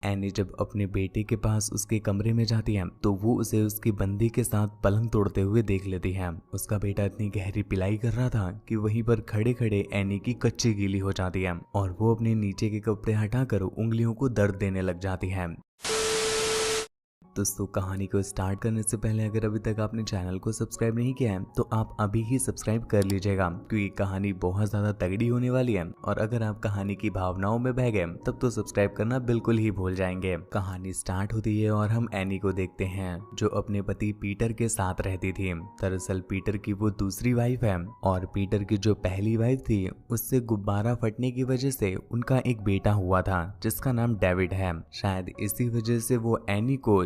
Any जब अपने बेटे के पास उसके कमरे में जाती है तो वो उसे उसकी बंदी के साथ पलंग तोड़ते हुए देख लेती है। उसका बेटा इतनी गहरी पिलाई कर रहा था कि वहीं पर खड़े खड़े एनी की कच्ची गीली हो जाती है और वो अपने नीचे के कपड़े हटाकर उंगलियों को दर्द देने लग जाती है। दोस्तों, कहानी को स्टार्ट करने से पहले अगर अभी तक आपने चैनल को सब्सक्राइब नहीं किया है तो आप अभी ही सब्सक्राइब कर लीजिएगा, क्योंकि कहानी बहुत ज्यादा तगड़ी होने वाली है और अगर आप कहानी की भावनाओं में बह गए तब तो सब्सक्राइब करना बिल्कुल ही भूल जाएंगे। कहानी स्टार्ट होती है और हम एनी को देखते हैं जो अपने पति पीटर के साथ रहती थी। दरअसल पीटर की वो दूसरी वाइफ है और पीटर की जो पहली वाइफ थी उससे गुब्बारा फटने की वजह से उनका एक बेटा हुआ था जिसका नाम डेविड है। शायद इसी वजह से वो एनी को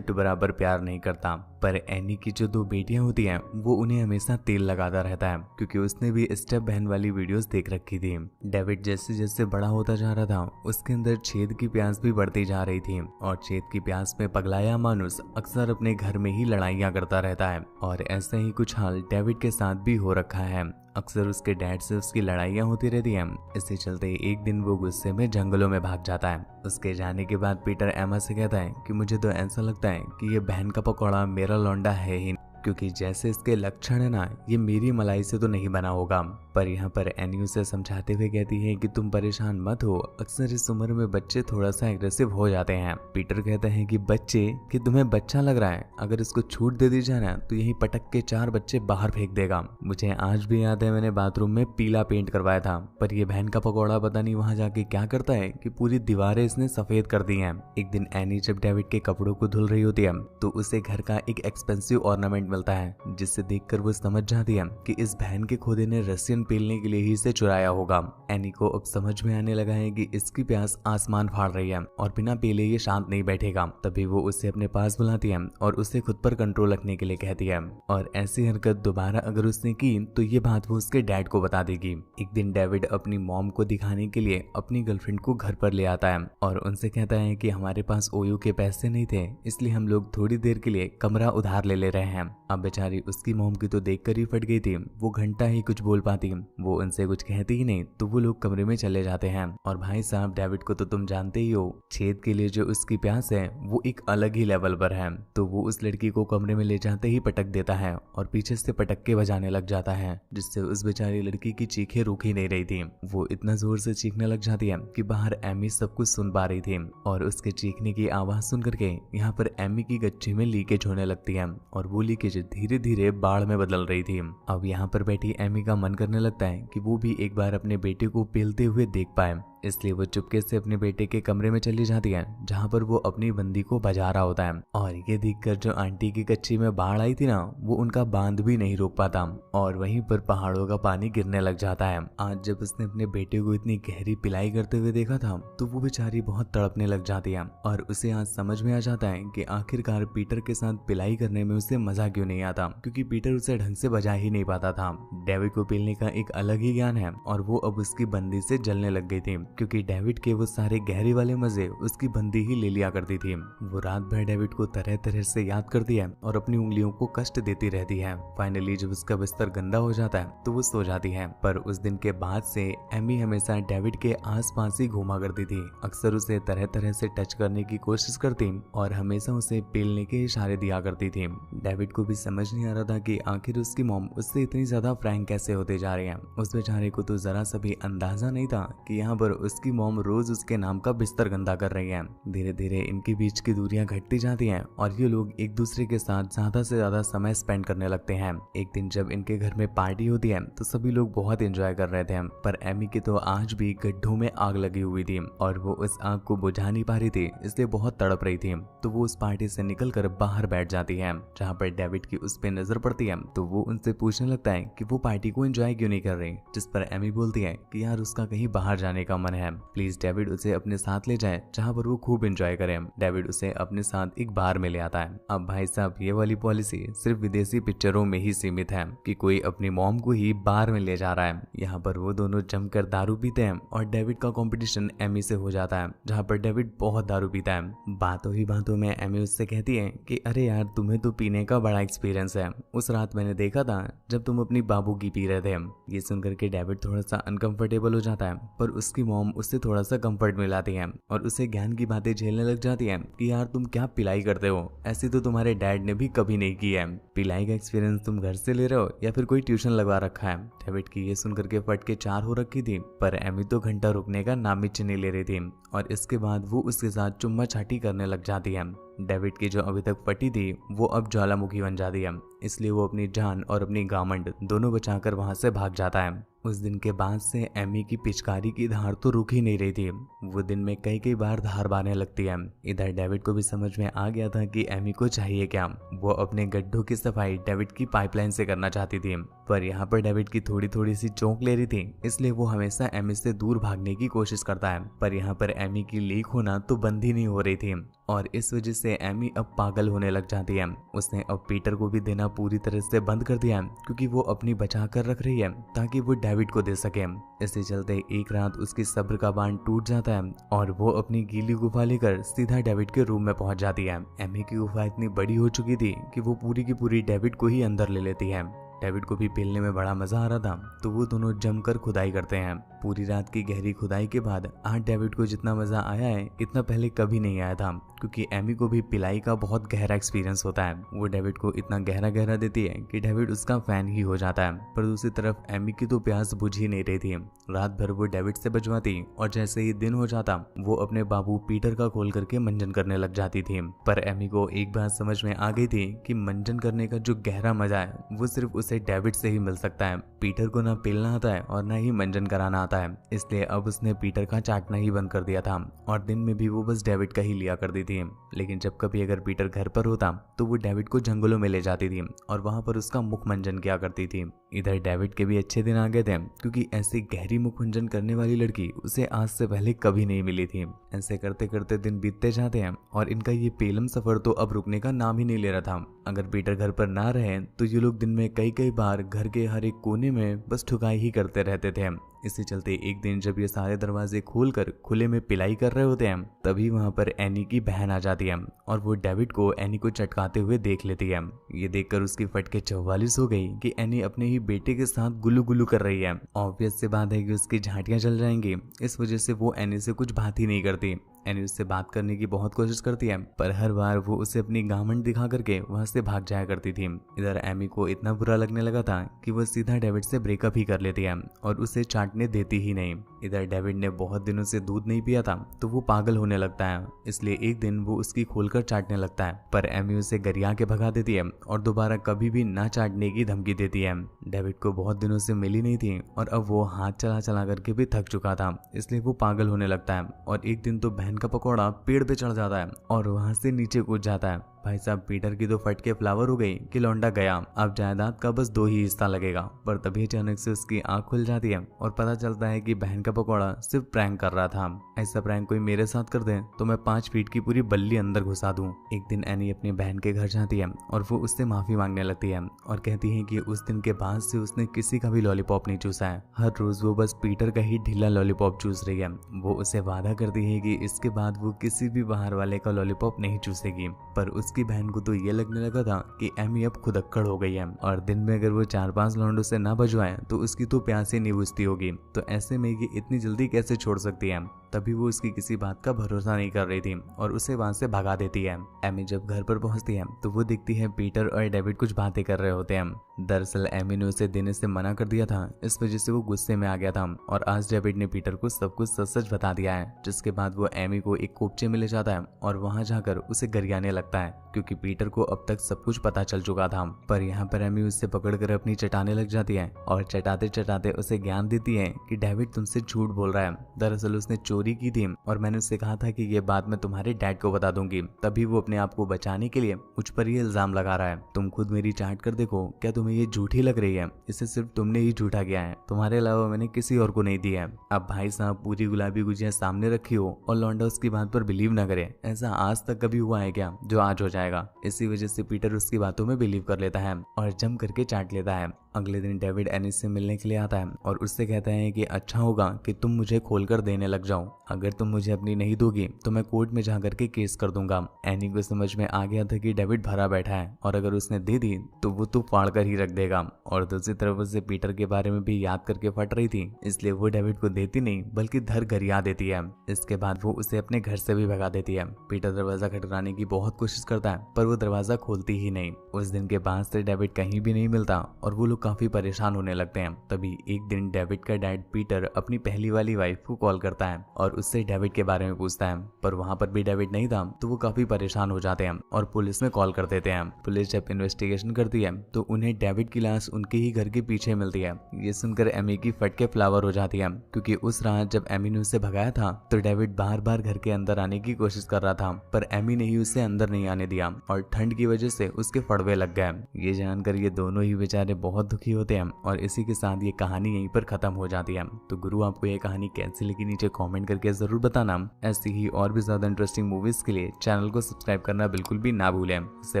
बराबर प्यार नहीं करता, पर एनी की जो दो बेटियां होती हैं वो उन्हें हमेशा तेल लगाता रहता है क्योंकि उसने भी स्टेप बहन वाली वीडियोस देख रखी थी। डेविड जैसे जैसे बड़ा होता जा रहा था उसके अंदर छेद की प्यास भी बढ़ती जा रही थी और छेद की प्यास में पगलाया मानुस अक्सर अपने घर में ही लड़ाइयां करता रहता है और ऐसा ही कुछ हाल डेविड के साथ भी हो रखा है। अक्सर उसके डैड से उसकी लड़ाइयाँ होती रहती हैं। इससे चलते एक दिन वो गुस्से में जंगलों में भाग जाता है। उसके जाने के बाद पीटर एमा से कहता है कि मुझे तो ऐसा लगता है कि ये बहन का पकौड़ा मेरा लौंडा है ही, क्योंकि जैसे इसके लक्षण है ना ये मेरी मलाई से तो नहीं बना होगा। पर यहाँ पर एनी उसे समझाते हुए कहती है कि तुम परेशान मत हो, अक्सर इस उम्र में बच्चे थोड़ा सा एग्रेसिव हो जाते हैं। पीटर कहता है कि बच्चे, कि तुम्हें बच्चा लग रहा है, अगर इसको छूट दे दी जाए ना तो यही पटक के 4 बच्चे बाहर फेंक देगा। मुझे आज भी याद है मैंने बाथरूम में पीला पेंट करवाया था, पर ये बहन का पकौड़ा पता नहीं वहां जाके क्या करता है कि पूरी दीवारें इसने सफेद कर दी हैं। एक दिन एनी जब डेविड के कपड़ों को धुल रही होती है तो उसे घर का एक एक्सपेंसिव ऑर्नामेंट मिलता है जिससे देखकर वो समझ जाती है कि इस बहन के खोदे ने रसियन पीलने के लिए ही इसे चुराया होगा। एनी को अब समझ में आने लगा है कि इसकी प्यास आसमान फाड़ रही है और बिना पीले ये शांत नहीं बैठेगा। तभी वो उसे अपने पास बुलाती है और उसे खुद पर कंट्रोल रखने के लिए कहती है और ऐसी हरकत दोबारा अगर उसने की तो ये बात वो उसके डैड को बता देगी। एक दिन डेविड अपनी मॉम को दिखाने के लिए अपनी गर्लफ्रेंड को घर पर ले आता है और उनसे कहता है कि हमारे पास ओयो के पैसे नहीं थे इसलिए हम लोग थोड़ी देर के लिए कमरा उधार ले रहे हैं। अब बेचारी उसकी मॉम की तो देखकर ही फट गई थी, वो घंटा ही कुछ बोल पाती, वो उनसे कुछ कहती ही नहीं। तो वो लोग कमरे में चले जाते हैं और भाई साहब डेविड को तो तुम जानते ही हो, छेद के लिए जो उसकी प्यास है वो एक अलग ही लेवल पर है। तो वो उस लड़की को कमरे में ले जाते ही पटक देता है और पीछे से पटक्के बजाने लग जाता है जिससे उस बेचारी लड़की की चीखें रुक ही नहीं रही थी। वो इतना जोर से चीखने लग जाती है कि बाहर एमी सब कुछ सुन पा रही थी और उसके चीखने की आवाज सुन करके यहाँ पर एमी की गच्ची में लीकेज होने लगती है और वो लीकेज धीरे धीरे बाढ़ में बदल रही थी। अब यहाँ पर बैठी एमी का मन करने लगता है कि वो भी एक बार अपने बेटे को पेलते हुए देख पाए, इसलिए वो चुपके से अपने बेटे के कमरे में चली जाती है जहाँ पर वो अपनी बंदी को बजा रहा होता है। और ये देखकर जो आंटी की कच्ची में बाढ़ आई थी ना वो उनका बांध भी नहीं रोक पाता और वहीं पर पहाड़ों का पानी गिरने लग जाता है। आज जब उसने अपने बेटे को इतनी गहरी पिलाई करते हुए देखा था तो वो बेचारी बहुत तड़पने लग जाती है और उसे आज समझ में आ जाता है कि आखिरकार पीटर के साथ पिलाई करने में उसे मजा क्यों नहीं आता, क्योंकि पीटर उसे ढंग से बजा ही नहीं पाता था। डेविड को पीलने का एक अलग ही ज्ञान है और वो अब उसकी बंदी से जलने लग गई थी क्योंकि डेविड के वो सारे गहरे वाले मजे उसकी बंदी ही ले लिया करती थी। वो रात भर डेविड को तरह तरह से याद करती है और अपनी उंगलियों को कष्ट देती रहती है। फाइनली जब उसका बिस्तर गंदा हो जाता है तो वो सो जाती है। पर उस दिन के बाद से एमी हमेशा डेविड के आसपास ही घूमा करती थी, अक्सर उसे तरह तरह से टच करने की कोशिश करती और हमेशा उसे पेलने के इशारे दिया करती थी। डेविड को भी समझ नहीं आ रहा था कि आखिर उसकी मॉम उससे इतनी ज्यादा फ्रैंक कैसे होते जा रही है। उस बेचारे को तो जरा सा भी अंदाजा नहीं था कि यहाँ पर उसकी मॉम रोज उसके नाम का बिस्तर गंदा कर रही है। धीरे धीरे इनके बीच की दूरियां घटती जाती हैं और ये लोग एक दूसरे के साथ ज्यादा से ज्यादा समय स्पेंड करने लगते हैं। एक दिन जब इनके घर में पार्टी होती है तो सभी लोग बहुत एंजॉय कर रहे थे, पर एमी की तो आज भी गड्ढों में आग लगी हुई थी और वो उस आग को बुझा नहीं पा रही थी, इसलिए बहुत तड़प रही थी। तो वो उस पार्टी से निकलकर बाहर बैठ जाती है जहाँ पर डेविड की उस पे नजर पड़ती है। तो वो उनसे पूछने लगता है कि वो पार्टी को एंजॉय क्यों नहीं कर रही, जिस पर एमी बोलती है कि यार उसका कहीं बाहर जाने का मन है, प्लीज डेविड उसे अपने साथ ले जाए जहाँ पर वो खूब एंजॉय करे। डेविड उसे अपने साथ एक बार में ले आता है। अब भाई साहब ये वाली पॉलिसी सिर्फ विदेशी पिक्चरों में ही सीमित है कि कोई अपनी मॉम को ही बार में ले जा रहा है। यहाँ पर वो दोनों जमकर दारू पीते हैं और डेविड का कंपटीशन एमी से हो जाता है जहाँ पर डेविड बहुत दारू पीता है। बातों ही बातों में एमी उससे कहती है कि अरे यार तुम्हें तो पीने का बड़ा एक्सपीरियंस है, उस रात मैंने देखा था जब तुम अपनी बाबू की पी रहे थे। ये सुनकर के डेविड थोड़ा सा अनकंफर्टेबल हो जाता है, पर उसकी मॉम मॉम उससे थोड़ा सा कंफर्ट मिलाती है और उसे ज्ञान की बातें झेलने लग जाती है कि यार तुम क्या पिलाई करते हो, ऐसे तो तुम्हारे डैड ने भी कभी नहीं की है। पिलाई का एक्सपीरियंस तुम घर से ले रहे हो या फिर कोई ट्यूशन लगवा रखा है। डेविड की ये सुनकर के फट के 4 हो रखी थी, पर एमी तो घंटा रुकने का नाम ही नहीं ले रही थी और इसके बाद वो उसके साथ चुम्मा छाटी करने लग जाती है। डेविड की जो अभी तक फटी थी वो अब ज्वालामुखी बन जाती है, इसलिए वो अपनी जान और अपनी गामंड दोनों बचाकर वहां से भाग जाता है। उस दिन के बाद से एमी की पिचकारी की धार तो रुक ही नहीं रही थी, वो दिन में कई कई बार धार बहने लगती है। इधर डेविड को भी समझ में आ गया था कि एमी को चाहिए क्या। वो अपने गड्ढों की सफाई डेविड की पाइपलाइन से करना चाहती थी, पर यहाँ पर डेविड की थोड़ी थोड़ी सी चौंक ले रही थी, इसलिए वो हमेशा एमी से दूर भागने की कोशिश करता है। पर यहाँ पर एमी की लीक होना तो बंद ही नहीं हो रही थी और इस वजह से एमी अब पागल होने लग जाती है। उसने अब पीटर को भी देना पूरी तरह से बंद कर दिया क्योंकि वो अपनी बचा कर रख रही है ताकि वो डेविड को दे सके। इससे चलते एक रात उसकी सब्र का बांध टूट जाता है और वो अपनी गीली गुफा लेकर सीधा डेविड के रूम में पहुंच जाती है। एमी की गुफा इतनी बड़ी हो चुकी थी कि वो पूरी की पूरी डेविड को ही अंदर ले लेती है। डेविड को भी पेलने में बड़ा मजा आ रहा था, तो वो दोनों जमकर खुदाई करते हैं। पूरी रात की गहरी खुदाई के बाद आज डेविड को जितना मजा आया है इतना पहले कभी नहीं आया था, क्योंकि एमी को भी पिलाई का बहुत गहरा एक्सपीरियंस होता है। वो डेविड को इतना गहरा गहरा देती है कि डेविड उसका फैन ही हो जाता है। पर दूसरी तरफ एमी की तो प्यास बुझ ही नहीं रही थी। रात भर वो डेविड से बजवाती और जैसे ही दिन हो जाता वो अपने बाबू पीटर का खोल करके मंजन करने लग जाती थी। पर एमी को एक बात समझ में आ गई थी कि मंजन करने का जो गहरा मजा है वो सिर्फ उसे डेविड से ही मिल सकता है। पीटर को ना पेलना आता है और ना ही मंजन कराना आता है, इसलिए अब उसने पीटर का चाटना ही बंद कर दिया था और दिन में भी वो बस डेविड का ही लिया करती थी। लेकिन जब कभी अगर पीटर घर पर होता तो वो डेविड को जंगलों में ले जाती थी और वहां पर उसका मुख मंजन किया करती थी। इधर डेविड के भी अच्छे दिन आ गए थे, क्योंकि ऐसी गहरी मुख मंजन करने वाली लड़की उसे आज से पहले कभी नहीं मिली थी। ऐसे करते करते दिन बीतते जाते हैं और इनका ये पेलम सफर तो अब रुकने का नाम ही नहीं ले रहा था। अगर पीटर घर पर ना रहे तो ये लोग दिन में कई कई बार घर के हर एक कोने में बस ठुकाई ही करते रहते थे। इससे चलते एक दिन जब ये सारे दरवाजे खोलकर खुले में पिलाई कर रहे होते हैं तभी वहां पर एनी की बहन आ जाती है और वो डेविड को एनी को चटकाते हुए देख लेती है। ये देखकर उसकी फटके 44 हो गई कि एनी अपने ही बेटे के साथ गुल्लू गुल्लू कर रही है। ऑब्वियस सी बात है कि उसकी झांटियां चल जाएंगी, इस वजह से वो एनी से कुछ बात ही नहीं करती। एनी उससे बात करने की बहुत कोशिश करती है, पर हर बार वो उसे अपनी गामंड दिखा करके वहां से भाग जाया करती थी। इधर एमी को इतना बुरा लगने लगा था कि वो सीधा डेविड से ब्रेकअप ही कर लेती है और उसे चाटने देती ही नहीं। इधर डेविड ने बहुत दिनों से दूध नहीं पिया था तो वो पागल होने लगता है, इसलिए एक दिन वो उसकी खोलकर चाटने लगता है, पर एमी उसे गरिया के भगा देती है और दोबारा कभी भी ना चाटने की धमकी देती है। डेविड को बहुत दिनों से मिली नहीं थी और अब वो हाथ चला चला करके भी थक चुका था, इसलिए वो पागल होने लगता है और एक दिन तो बहन का पकौड़ा पेड़ पे चढ़ जाता है और वहां से नीचे कूद जाता है। भाई साहब, पीटर की तो फट के फ्लावर हो गई कि लौंडा गया, अब जायदाद का बस 2 ही हिस्सा लगेगा। पर तभी अचानक से उसकी आंख खुल जाती है और पता चलता है कि बहन का पकौड़ा सिर्फ प्रैंक कर रहा था। ऐसा प्रैंक कोई मेरे साथ कर दे तो मैं 5 फीट की पूरी बल्ली अंदर घुसा दूं। एक दिन एनी अपनी बहन के घर जाती है और वो उससे माफी मांगने लगती है और कहती है कि उस दिन के बाद से उसने किसी का भी लॉलीपॉप नहीं चूसा है। हर रोज वो बस पीटर का ही ढीला लॉलीपॉप चूस रही है। वो उसे वादा करती है कि इसके बाद वो किसी भी बाहर वाले का लॉलीपॉप नहीं चूसेगी। पर उसकी बहन को तो ये लगने लगा था कि एमी अब खुदक्कड़ हो गई है और दिन में अगर वो 4-5 लौंडों से ना बजवाए तो उसकी तो प्यास ही नहीं बुझती होगी। तो ऐसे में ये इतनी जल्दी कैसे छोड़ सकती है। तभी वो उसकी किसी बात का भरोसा नहीं कर रही थी और उसे वहां से भगा देती है। एमी जब घर पर पहुंचती है तो वो देखती है पीटर और डेविड कुछ बातें कर रहे होते हैं। दरअसल एमी ने उसे देने से मना कर दिया था, इस वजह से वो गुस्से में आ गया था और आज डेविड ने पीटर को सब कुछ सच सच बता दिया है। जिसके बाद वो एमी को एक कोपचे में ले जाता है और वहां जाकर उसे गरियाने लगता है, क्योंकि पीटर को अब तक सब कुछ पता चल चुका था। पर यहाँ पर एमी उससे पकड़कर अपनी चटाने लग जाती है और चटाते चटाते उसे ज्ञान देती है कि डेविड तुमसे झूठ बोल रहा है। दरअसल उसने चोरी की थी और मैंने उससे कहा था कि ये बात मैं तुम्हारे डैड को बता दूंगी, तभी वो अपने आप को बचाने के लिए मुझ पर ये इल्जाम लगा रहा है। तुम खुद मेरी चाट कर देखो, क्या तुम्हें ये झूठी लग रही है? इसे सिर्फ तुमने ही झूठा किया है, तुम्हारे अलावा मैंने किसी और को नहीं दिया है। अब भाई साहब, पूरी गुलाबी गुजिया सामने रखी हो और लौंडा उसकी बात पर बिलीव न करे, ऐसा आज तक कभी हुआ है क्या जो आज हो जाएगा? इसी वजह से पीटर उसकी बातों में बिलीव कर लेता है और जम करके चाट लेता है। अगले दिन डेविड एनिस से मिलने के लिए आता है और उससे कहता है कि अच्छा होगा कि तुम मुझे खोलकर देने लग जाओ, अगर तुम मुझे अपनी नहीं दोगी तो मैं कोर्ट में जाकर के केस कर दूंगा। एनी को समझ में आ गया था कि डेविड भरा बैठा है और अगर उसने दे दी तो वो तो फाड़ कर ही रख देगा। और दूसरी तरफ उसे पीटर के बारे में भी याद करके फट रही थी, इसलिए वो डेविड को देती नहीं बल्कि धर गरिया देती है। इसके बाद वो उसे अपने घर से भी भगा देती है। पीटर दरवाजा खटखटाने की बहुत कोशिश करता है पर वो दरवाजा खोलती ही नहीं। उस दिन के बाद से डेविड कहीं भी नहीं मिलता और वो लोग काफी परेशान होने लगते हैं। तभी एक दिन डेविड का डैड पीटर अपनी पहली वाली वाइफ को कॉल करता है और उससे डेविड के बारे में पूछता है, पर वहां पर भी डेविड नहीं था तो वो काफी परेशान हो जाते हैं और पुलिस में कॉल कर देते हैं। पुलिस जब इन्वेस्टिगेशन करती है तो उन्हें डेविड की लाश उनके ही घर के पीछे मिलती है। ये सुनकर एमी की फट के फ्लावर हो जाती है, क्योंकि उस रात जब एमी ने उसे भगाया था तो डेविड बार बार घर के अंदर आने की कोशिश कर रहा था, पर एमी ने ही उसे अंदर नहीं आने दिया और ठंड की वजह से उसके फड़वे लग गए। ये जानकर ये दोनों ही बेचारे बहुत दुखी होते हैं और इसी के साथ ये कहानी यहीं पर खत्म हो जाती है। तो गुरु आपको ये कहानी कैसी लगी नीचे कमेंट करके जरूर बताना। ऐसी ही और भी ज्यादा इंटरेस्टिंग मूवीज के लिए चैनल को सब्सक्राइब करना बिल्कुल भी ना भूलें। इससे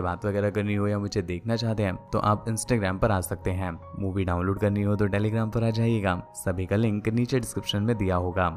बात वगैरह करनी हो या मुझे देखना चाहते हैं तो आप इंस्टाग्राम पर आ सकते हैं। मूवी डाउनलोड करनी हो तो टेलीग्राम पर आ जाइएगा, सभी का लिंक नीचे डिस्क्रिप्शन में दिया होगा।